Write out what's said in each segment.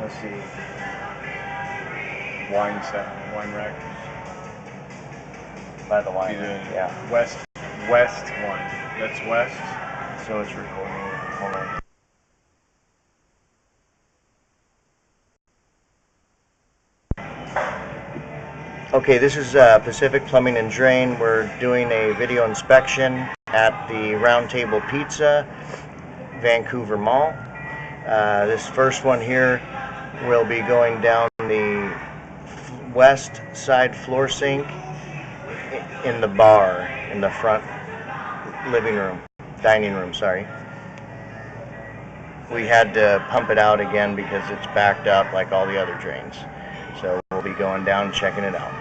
Let's see. Wine rack. By the wine. Yeah. West one. That's west. So it's recording. Hold on. Okay, this is Pacific Plumbing and Drain. We're doing a video inspection at the Round Table Pizza, Vancouver Mall. This first one here will be going down the west side floor sink in the bar, in the front dining room, sorry. We had to pump it out again because it's backed up like all the other drains. So we'll be going down and checking it out.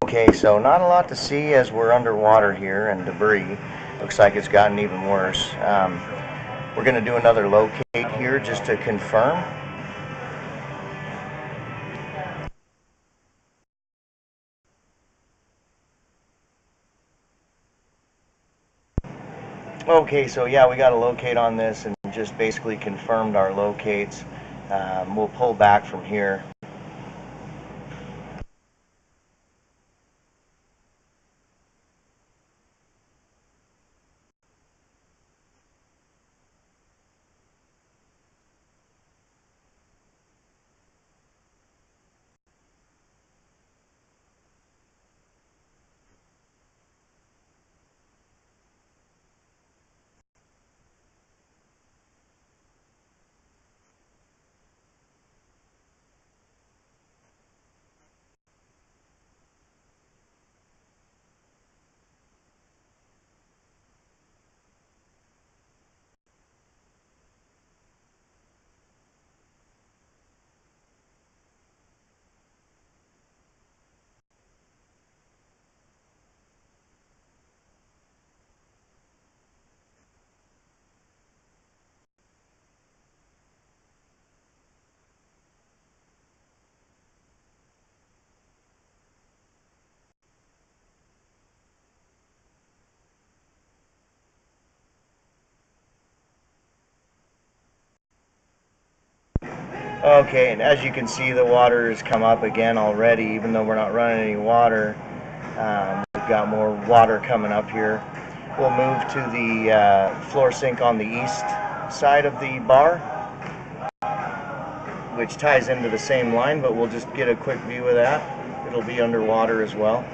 Okay, so not a lot to see as we're underwater here and debris. Looks like it's gotten even worse. We're going to do another locate here just to confirm. Okay, so yeah, we got a locate on this and just basically confirmed our locates. We'll pull back from here. Okay, and as you can see, the water has come up again already, even though we're not running any water. We've got more water coming up here. We'll move to the floor sink on the east side of the bar, which ties into the same line, but we'll just get a quick view of that. It'll be underwater as well.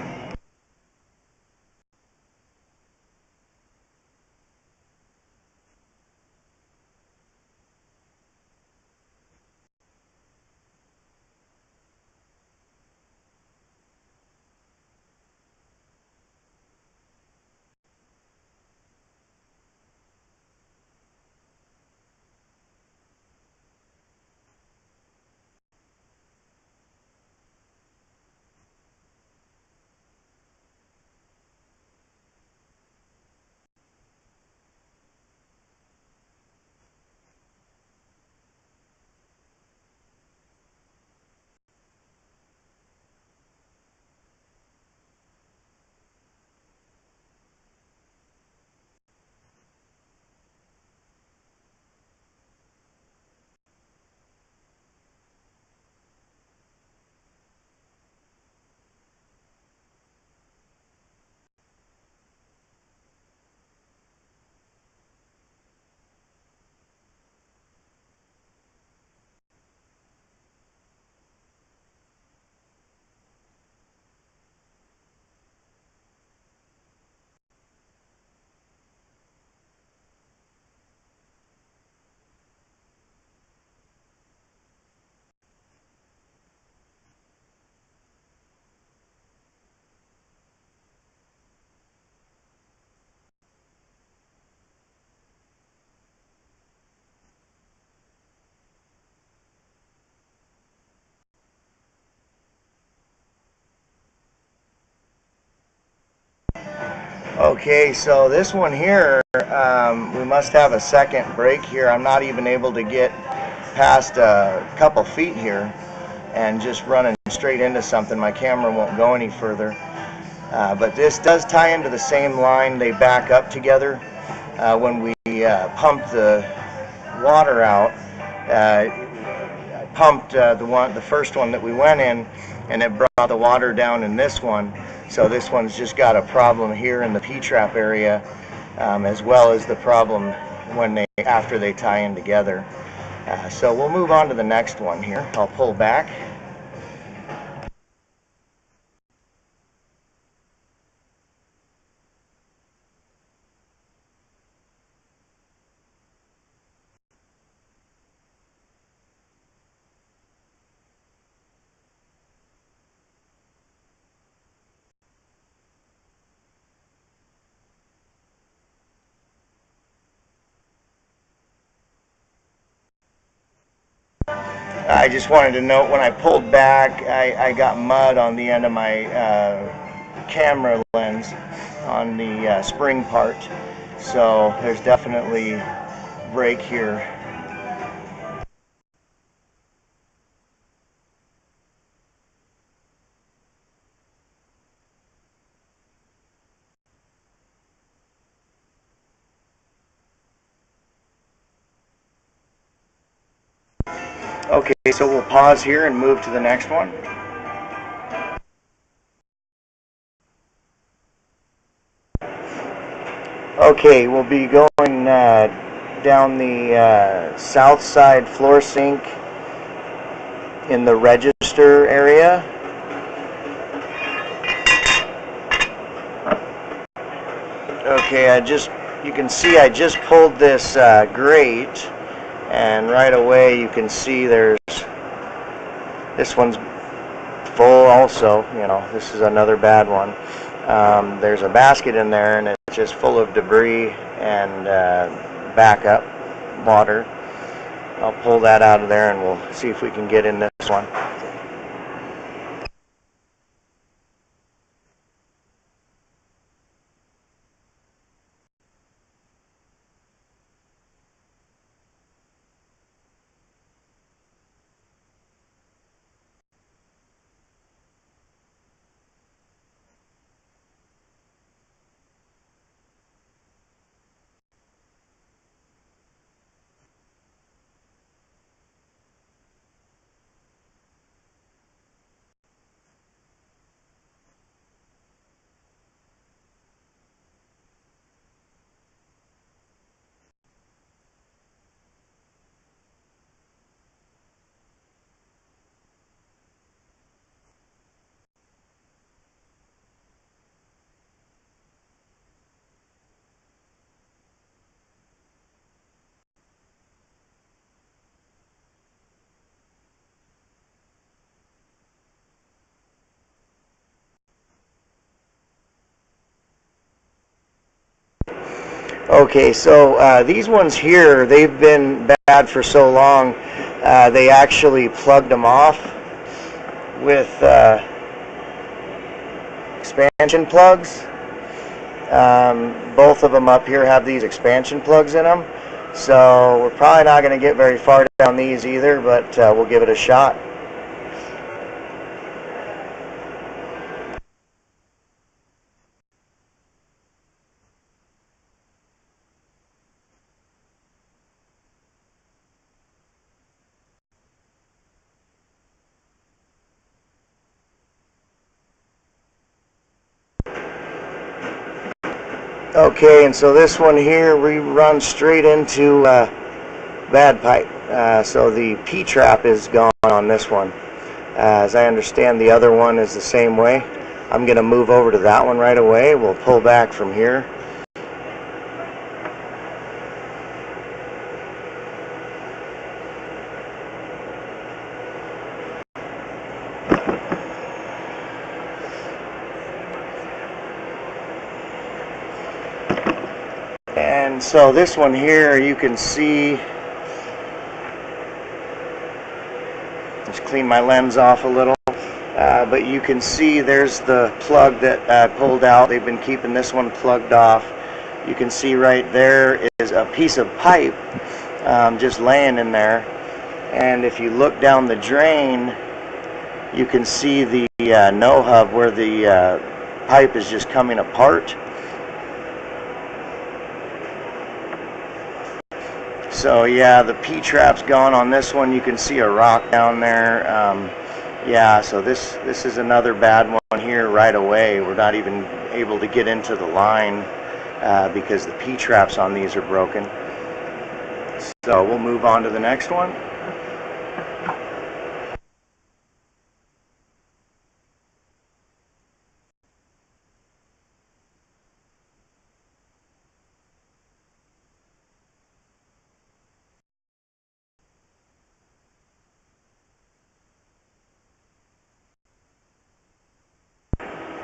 Okay, so this one here, we must have a second break here. I'm not even able to get past a couple feet here and just running straight into something. My camera won't go any further. But this does tie into the same line. They back up together. When we pump the water out, I pumped the first one that we went in, and it brought the water down in this one. So this one's just got a problem here in the P-trap area, as well as the problem after they tie in together. So we'll move on to the next one here. I'll pull back. I just wanted to note when I pulled back, I got mud on the end of my camera lens on the spring part. So there's definitely break here. Okay, so we'll pause here and move to the next one. Okay, we'll be going down the south side floor sink in the register area. Okay, you can see I just pulled this grate, and right away you can see this one's full also. This is another bad one. There's a basket in there, and it's just full of debris and backup water. I'll pull that out of there, and we'll see if we can get in this one. Okay, so these ones here, they've been bad for so long, they actually plugged them off with expansion plugs. Both of them up here have these expansion plugs in them, so we're probably not going to get very far down these either, but we'll give it a shot. Okay, and so this one here, we run straight into bad pipe. So the P-trap is gone on this one. As I understand, the other one is the same way. I'm going to move over to that one right away. We'll pull back from here. And so this one here, you can see, just clean my lens off a little, but you can see there's the plug that I pulled out. They've been keeping this one plugged off. You can see right there is a piece of pipe just laying in there. And if you look down the drain, you can see the no-hub where the pipe is just coming apart. So yeah, the P-trap's gone on this one. You can see a rock down there. Yeah, so this is another bad one here right away. We're not even able to get into the line because the P-traps on these are broken. So we'll move on to the next one.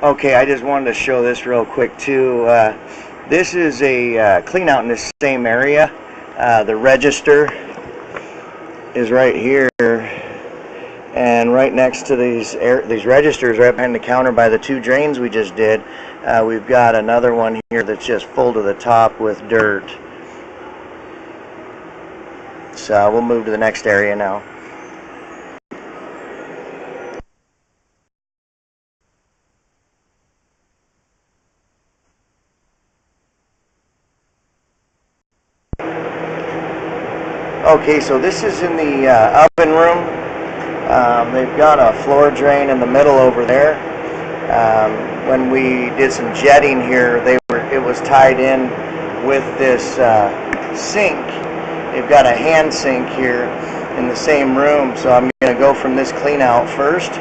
Okay, I just wanted to show this real quick too. This is a clean out in this same area. The register is right here, and right next to these registers, right behind the counter by the two drains we just did, we've got another one here that's just full to the top with dirt. So we'll move to the next area now. Okay, so this is in the oven room. They've got a floor drain in the middle over there. When we did some jetting here, it was tied in with this sink. They've got a hand sink here in the same room, so I'm going to go from this clean out first.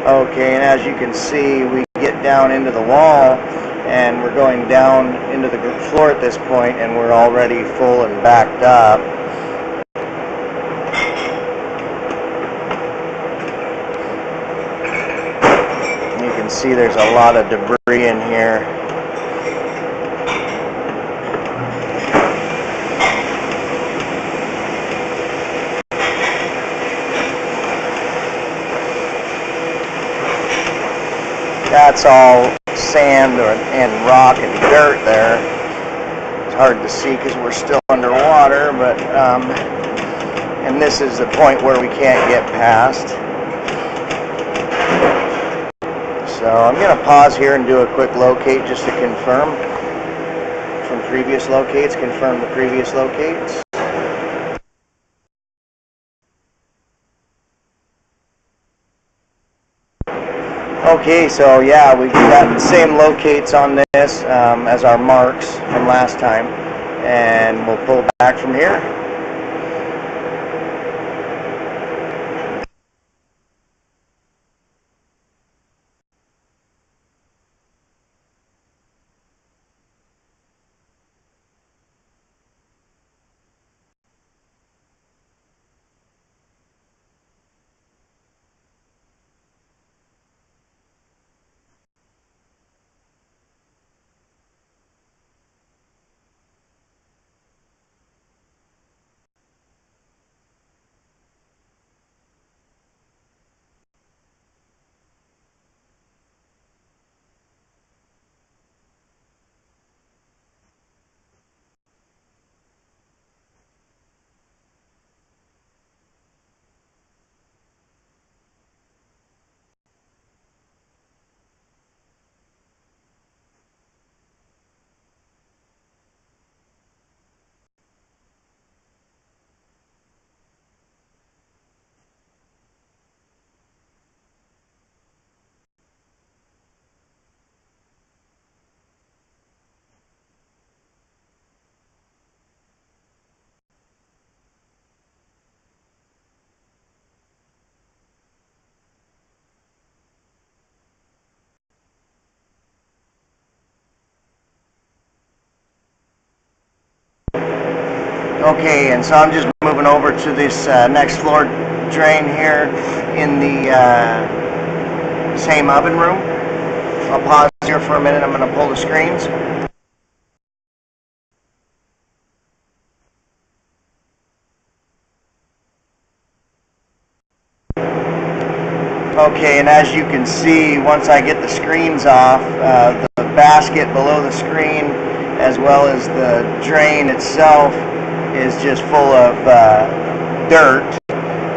Okay, and as you can see, we get down into the wall, and we're going down into the floor at this point, and we're already full and backed up. You can see there's a lot of debris in here. That's all sand and rock and dirt there. It's hard to see because we're still underwater, but and this is the point where we can't get past. So I'm going to pause here and do a quick locate just to confirm from previous locates, confirm the previous locates. Okay, so yeah, we've got the same locates on this as our marks from last time, and we'll pull back from here. Okay, and so I'm just moving over to this next floor drain here in the same oven room. I'll pause here for a minute. I'm going to pull the screens. Okay, and as you can see, once I get the screens off, the basket below the screen, as well as the drain itself, is just full of dirt,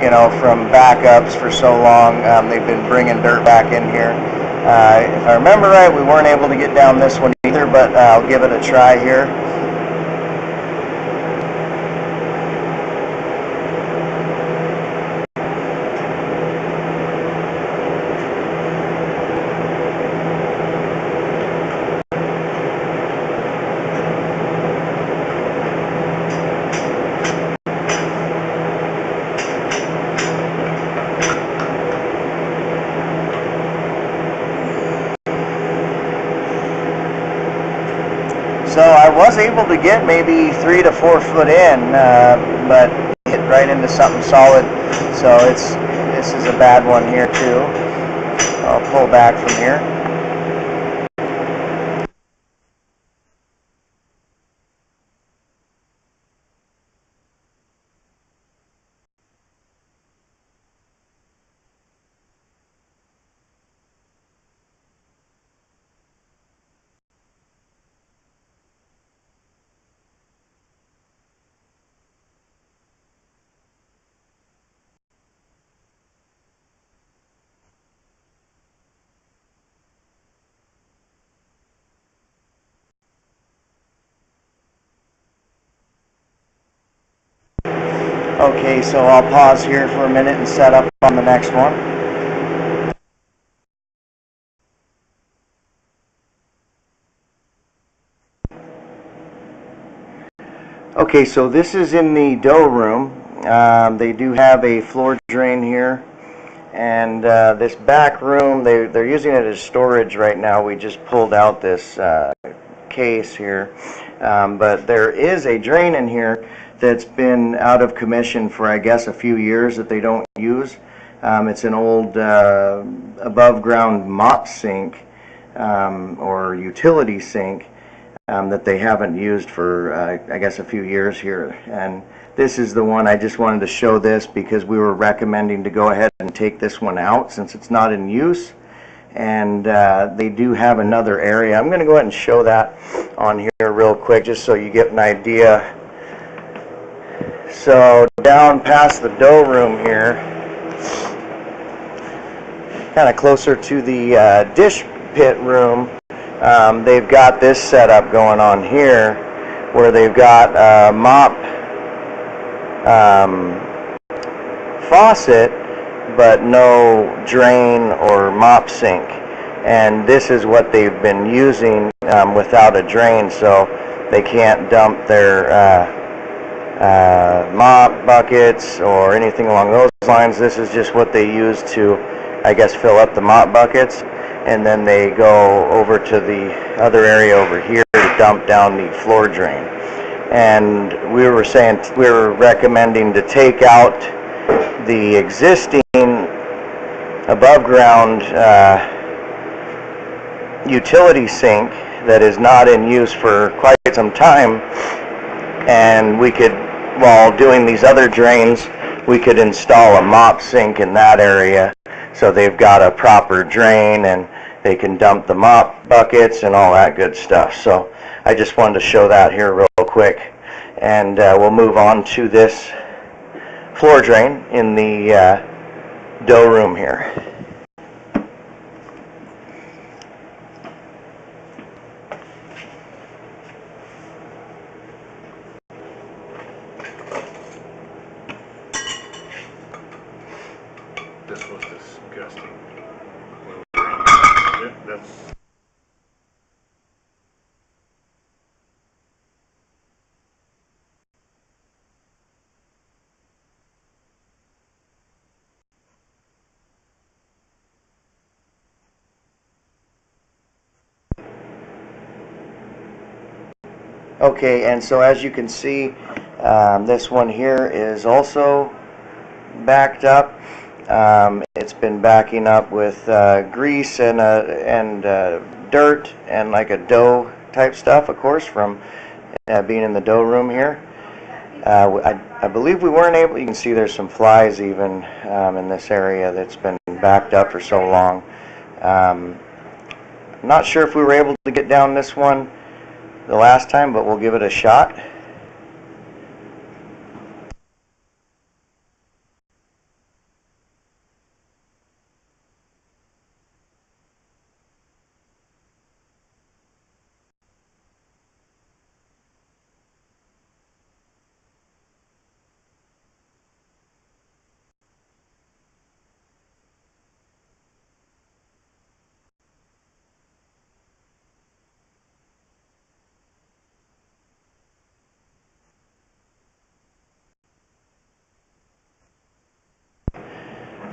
you know, from backups for so long. They've been bringing dirt back in here. If I remember right, we weren't able to get down this one either, but I'll give it a try here. So I was able to get maybe 3 to 4 foot in, but hit right into something solid. So this is a bad one here too. I'll pull back from here. Okay, so I'll pause here for a minute and set up on the next one. Okay, so this is in the dough room. They do have a floor drain here, and this back room, they're using it as storage right now. We just pulled out this case here, but there is a drain in here that's been out of commission for, I guess, a few years that they don't use. It's an old above ground mop sink or utility sink that they haven't used for, I guess, a few years here. And this is the one. I just wanted to show this because we were recommending to go ahead and take this one out since it's not in use. And they do have another area. I'm going to go ahead and show that on here real quick just so you get an idea. So down past the dough room here, kind of closer to the dish pit room, they've got this setup going on here where they've got a mop faucet but no drain or mop sink, and this is what they've been using without a drain, so they can't dump their mop buckets or anything along those lines. This is just what they use to, I guess, fill up the mop buckets, and then they go over to the other area over here to dump down the floor drain. And we were recommending to take out the existing above ground utility sink that is not in use for quite some time, and we could, while doing these other drains, we could install a mop sink in that area so they've got a proper drain and they can dump the mop buckets and all that good stuff. So I just wanted to show that here real quick, and we'll move on to this floor drain in the dough room here. This was disgusting. Yeah, that's. Okay, and so as you can see, This one here is also backed up. It's been backing up with grease and dirt and like a dough type stuff, of course, from being in the dough room here. I believe we weren't able, you can see there's some flies even in this area that's been backed up for so long. Not sure if we were able to get down this one the last time, but we'll give it a shot.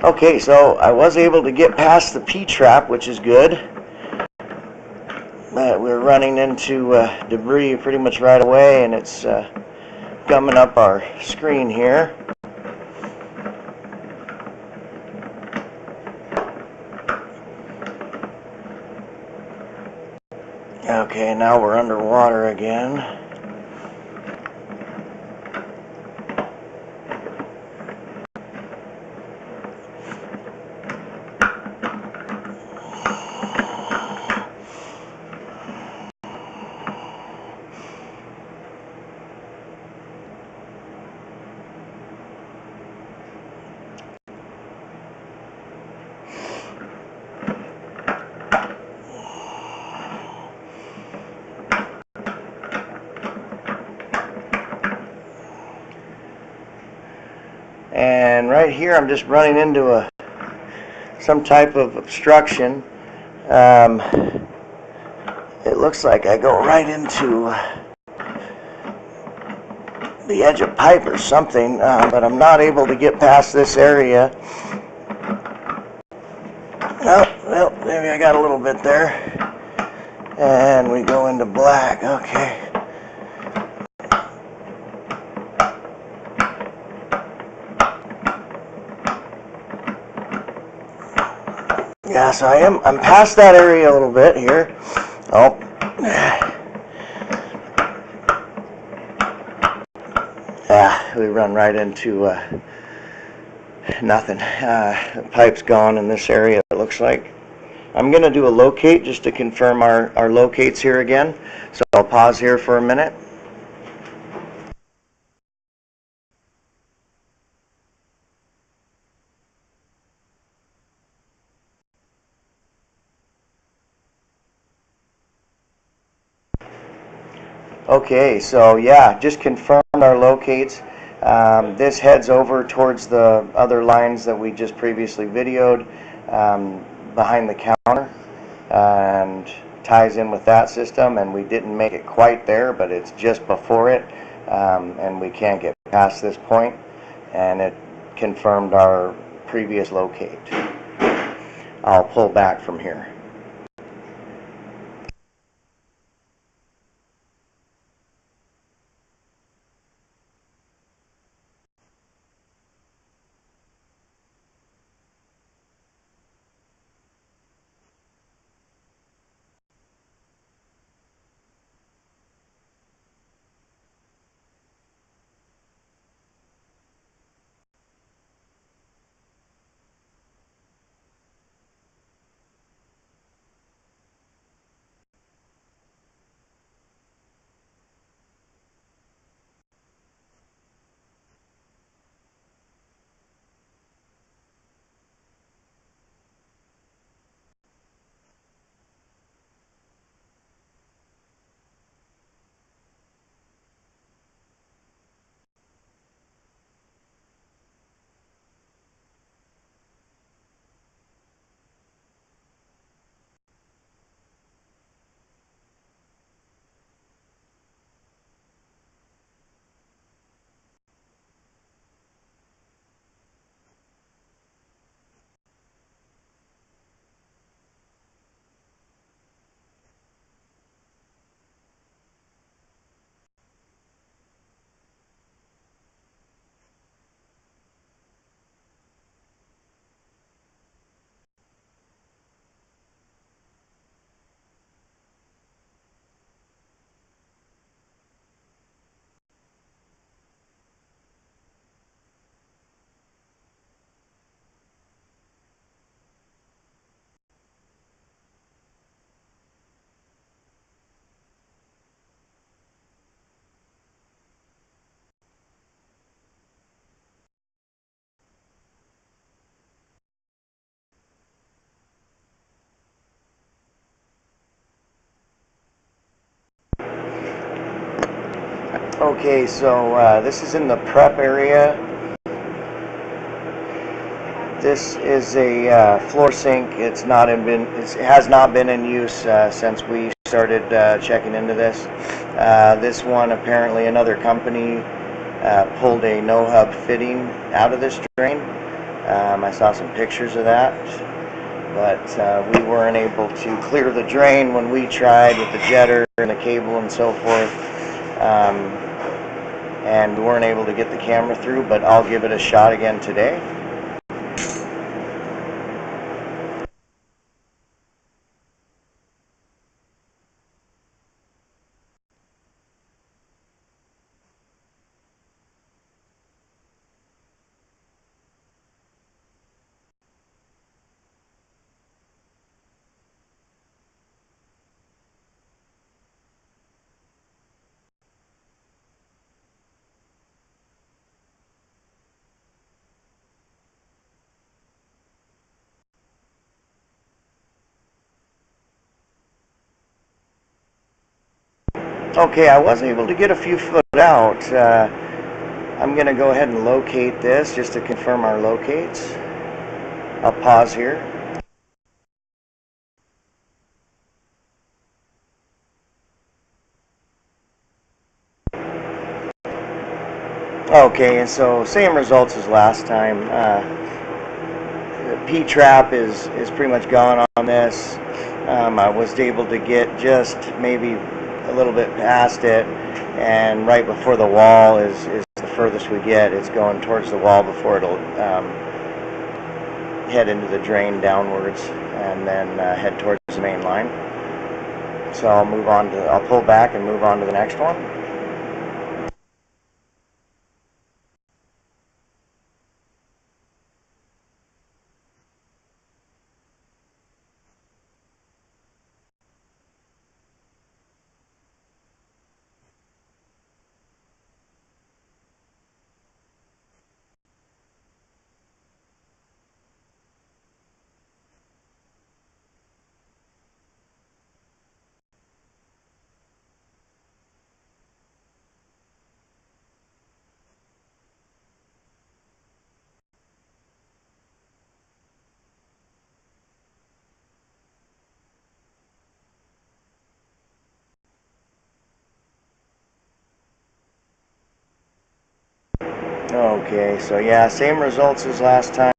Okay, so I was able to get past the P-trap, which is good. But we're running into debris pretty much right away, and it's gumming up our screen here. Okay, now we're underwater again. And right here I'm just running into some type of obstruction. It looks like I go right into the edge of pipe or something, but I'm not able to get past this area. Oh, well, maybe I got a little bit there. And we go into black. Okay. Yeah, so I'm past that area a little bit here. Oh. Yeah, we run right into nothing. The pipe's gone in this area, it looks like. I'm going to do a locate just to confirm our locates here again. So I'll pause here for a minute. Okay, so yeah, just confirmed our locates. This heads over towards the other lines that we just previously videoed behind the counter and ties in with that system, and we didn't make it quite there, but it's just before it, and we can't get past this point, and it confirmed our previous locate. I'll pull back from here. Okay, so this is in the prep area. This is a floor sink. It has not been in use since we started checking into this. This one, apparently another company pulled a no-hub fitting out of this drain. I saw some pictures of that, but we weren't able to clear the drain when we tried with the jetter and the cable and so forth. And we weren't able to get the camera through, but I'll give it a shot again today. Okay, I was able to get a few foot out. I'm going to go ahead and locate this just to confirm our locates. I'll pause here. Okay, and so same results as last time. The P-trap is pretty much gone on this. I was able to get just maybe a little bit past it, and right before the wall is the furthest we get. It's going towards the wall before it'll head into the drain downwards and then head towards the main line. So I'll pull back and move on to the next one. Okay, so yeah, same results as last time.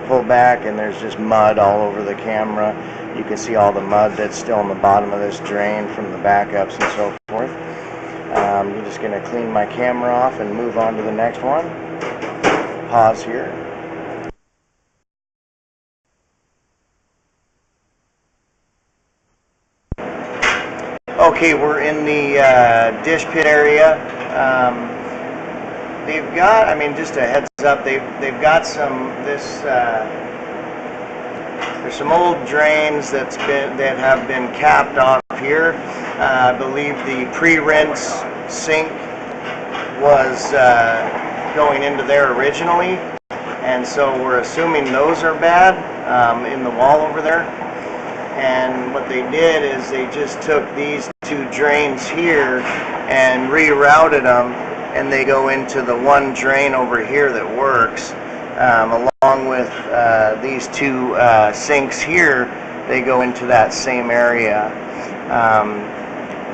Pull back and there's just mud all over the camera. You can see all the mud that's still in the bottom of this drain from the backups and so forth. I'm just going to clean my camera off and move on to the next one. Pause here. Okay, we're in the dish pit area. They've got, I mean, just a heads up, they've got there's some old drains that have been capped off here. I believe the pre-rinse sink was going into there originally, and so we're assuming those are bad in the wall over there. And what they did is they just took these two drains here and rerouted them, and they go into the one drain over here that works. Along with these two sinks here, they go into that same area.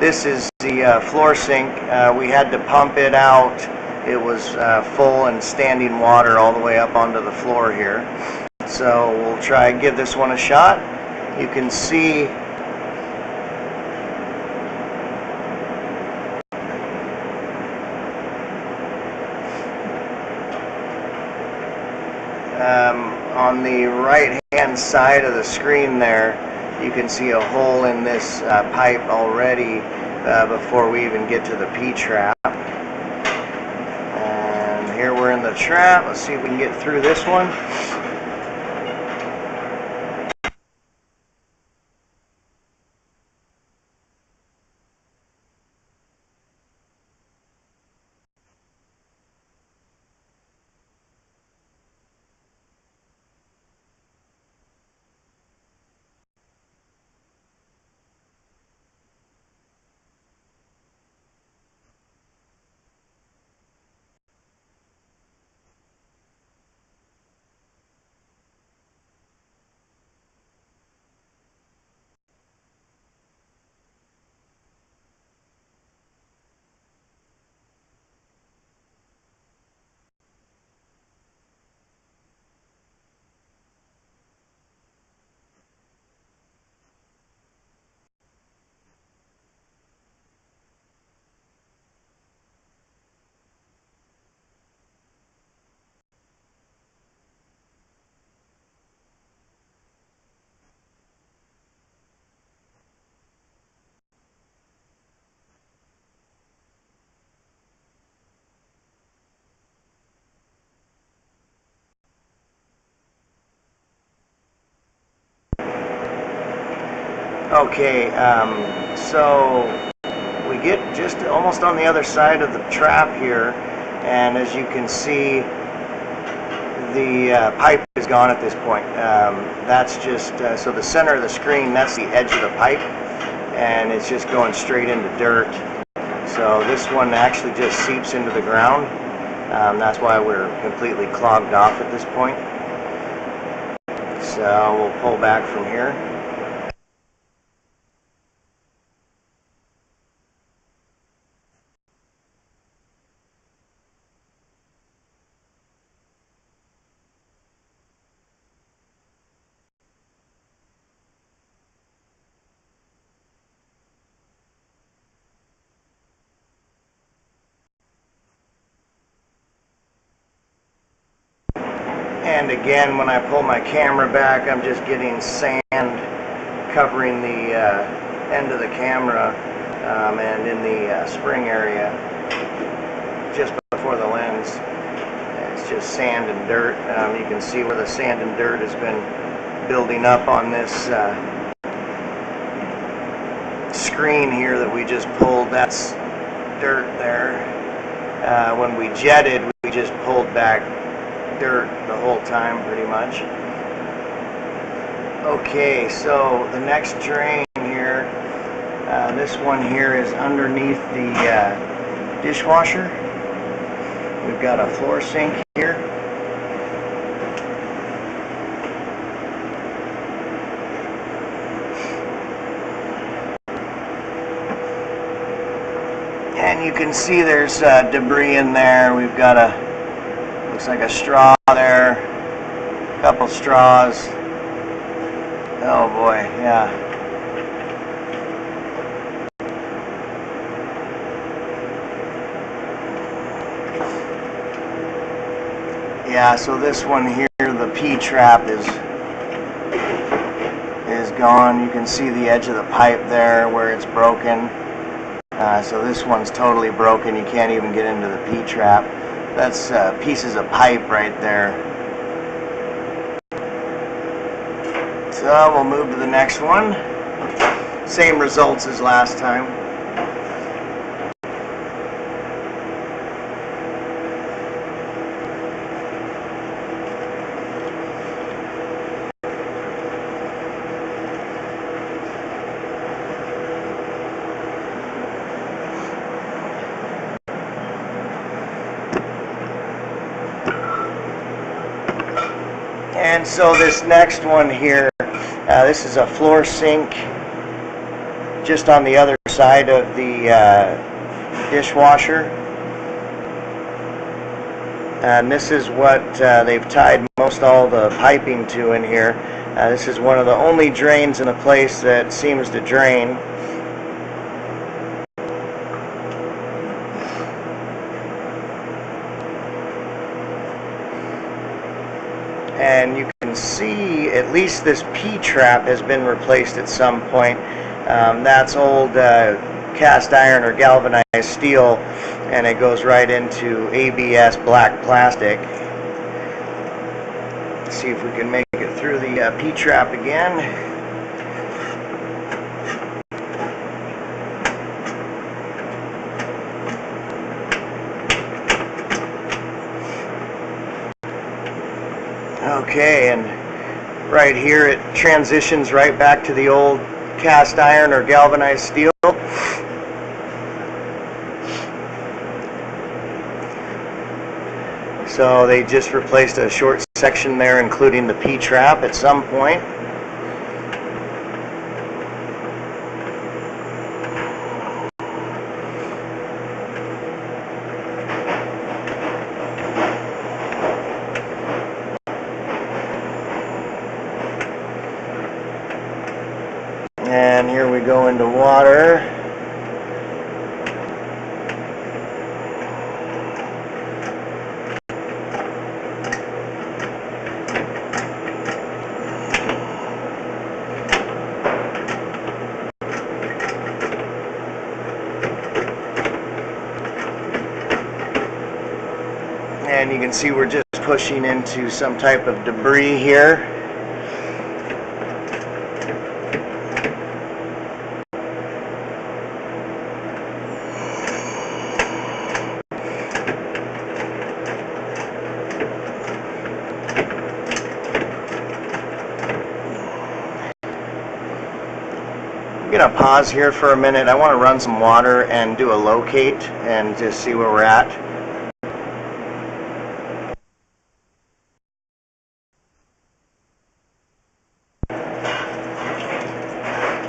This is the floor sink. We had to pump it out. It was full and standing water all the way up onto the floor here. So we'll try and give this one a shot. You can see on the right hand side of the screen there, you can see a hole in this pipe already before we even get to the P-trap. And here we're in the trap. Let's see if we can get through this one. Okay, so we get just almost on the other side of the trap here, and as you can see, the pipe is gone at this point. That's just, so the center of the screen, that's the edge of the pipe, and it's just going straight into dirt. So this one actually just seeps into the ground. That's why we're completely clogged off at this point. So we'll pull back from here. And again, when I pull my camera back, I'm just getting sand covering the end of the camera and in the spring area just before the lens. It's just sand and dirt. You can see where the sand and dirt has been building up on this screen here that we just pulled. That's dirt there. When we jetted, we just pulled back dirt the whole time pretty much. Okay, so the next drain here, this one here is underneath the dishwasher. We've got a floor sink here. And you can see there's debris in there. We've got looks like a straw there, a couple straws. Oh boy, yeah. Yeah, so this one here, the P-trap is gone. You can see the edge of the pipe there where it's broken. So this one's totally broken. You can't even get into the P-trap. That's pieces of pipe right there. So we'll move to the next one. Same results as last time. And so this next one here, this is a floor sink just on the other side of the dishwasher. And this is what they've tied most all the piping to in here. This is one of the only drains in the place that seems to drain. And you can see at least this P-trap has been replaced at some point. That's old cast iron or galvanized steel, and it goes right into ABS black plastic. Let's see if we can make it through the P-trap again. Okay, and right here it transitions right back to the old cast iron or galvanized steel. So they just replaced a short section there, including the P-trap at some point. And here we go into water. And you can see we're just pushing into some type of debris here. going to pause here for a minute. I want to run some water and do a locate and just see where we're at.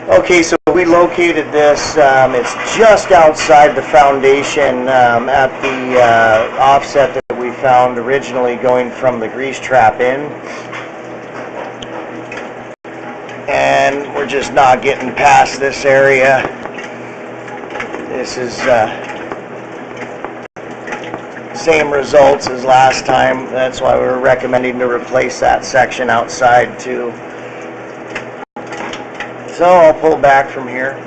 Okay, so we located this. It's just outside the foundation at the offset that we found originally going from the grease trap in. And we're just not getting past this area. This is same results as last time. That's why we were recommending to replace that section outside too. So I'll pull back from here.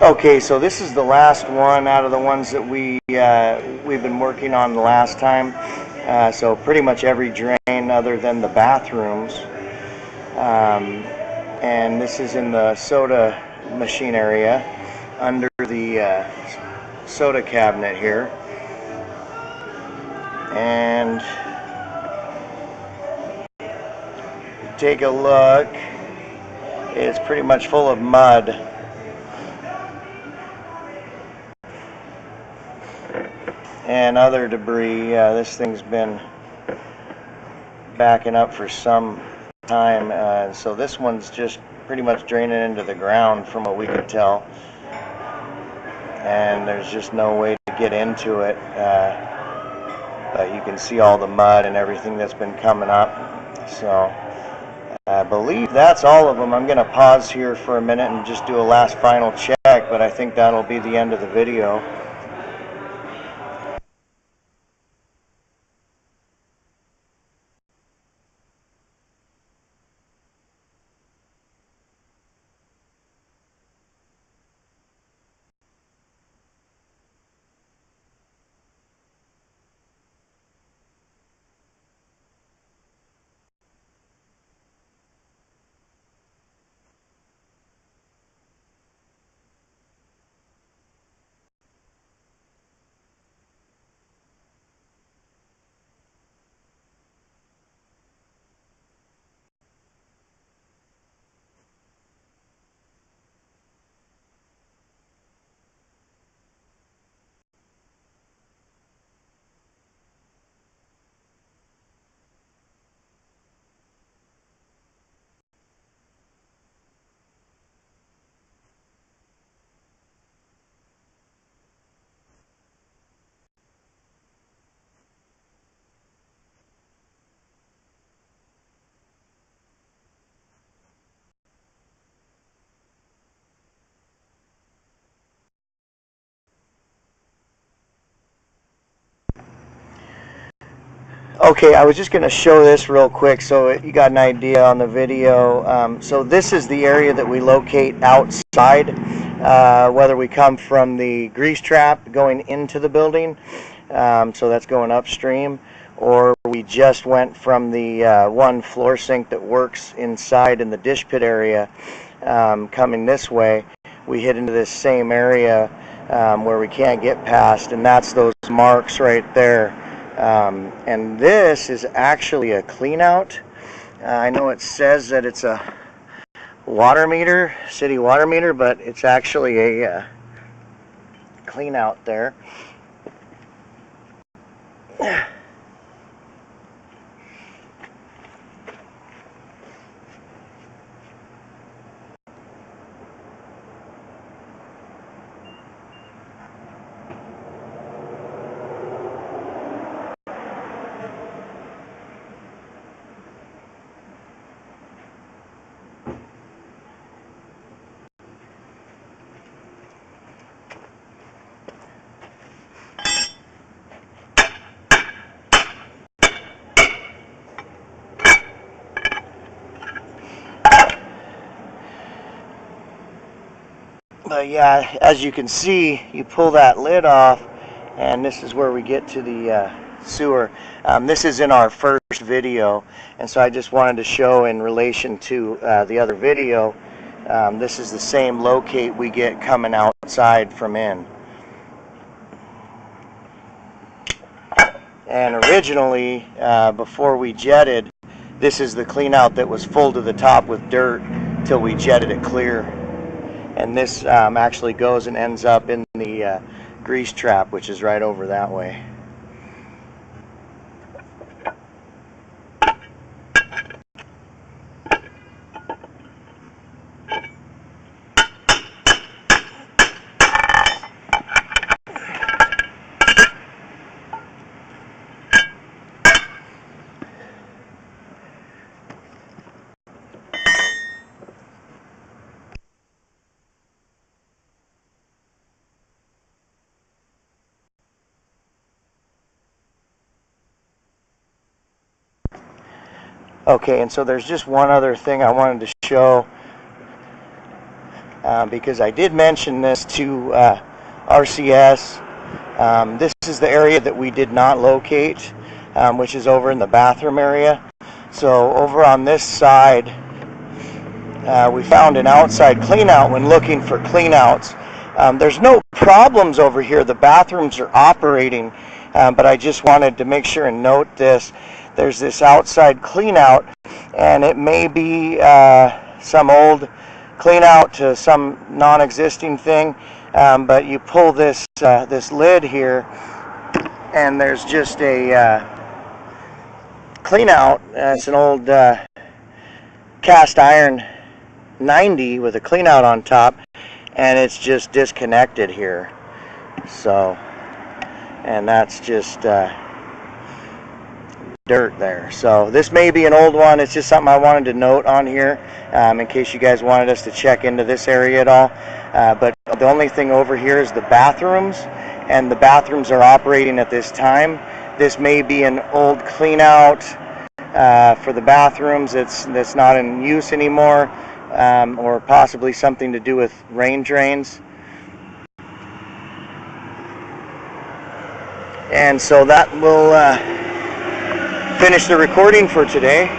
Okay, so this is the last one out of the ones that we've been working on the last time. So pretty much every drain other than the bathrooms. And this is in the soda machine area under the soda cabinet here. And take a look. It's pretty much full of mud. And other debris. This thing's been backing up for some time. So this one's just pretty much draining into the ground from what we could tell. And there's just no way to get into it. But you can see all the mud and everything that's been coming up. So I believe that's all of them. I'm going to pause here for a minute and just do a last final check, but I think that'll be the end of the video. Okay, I was just going to show this real quick so you got an idea on the video. So this is the area that we locate outside, whether we come from the grease trap going into the building, so that's going upstream, or we just went from the one floor sink that works inside in the dish pit area, coming this way. We hit into this same area where we can't get past, and that's those marks right there. And this is actually a clean out. I know it says that it's a water meter, city water meter, but it's actually a clean out there. But yeah, as you can see, you pull that lid off, and this is where we get to the sewer. This is in our first video, and so I just wanted to show in relation to the other video, this is the same locate we get coming outside from in. And originally, before we jetted, this is the clean out that was full to the top with dirt till we jetted it clear. And this actually goes and ends up in the grease trap, which is right over that way. Okay, and so there's just one other thing I wanted to show, because I did mention this to RCS. This is the area that we did not locate, which is over in the bathroom area. So over on this side, we found an outside clean out when looking for clean outs. There's no problems over here. The bathrooms are operating, but I just wanted to make sure and note this. There's this outside clean out, and it may be some old clean out to some non-existing thing, but you pull this this lid here, and there's just a clean out. It's an old cast iron 90 with a clean out on top, and it's just disconnected here. So, and that's just dirt there. So this may be an old one. It's just something I wanted to note on here, in case you guys wanted us to check into this area at all. But the only thing over here is the bathrooms, and the bathrooms are operating at this time. This may be an old clean out for the bathrooms that's not in use anymore, or possibly something to do with rain drains. And so that will finish the recording for today.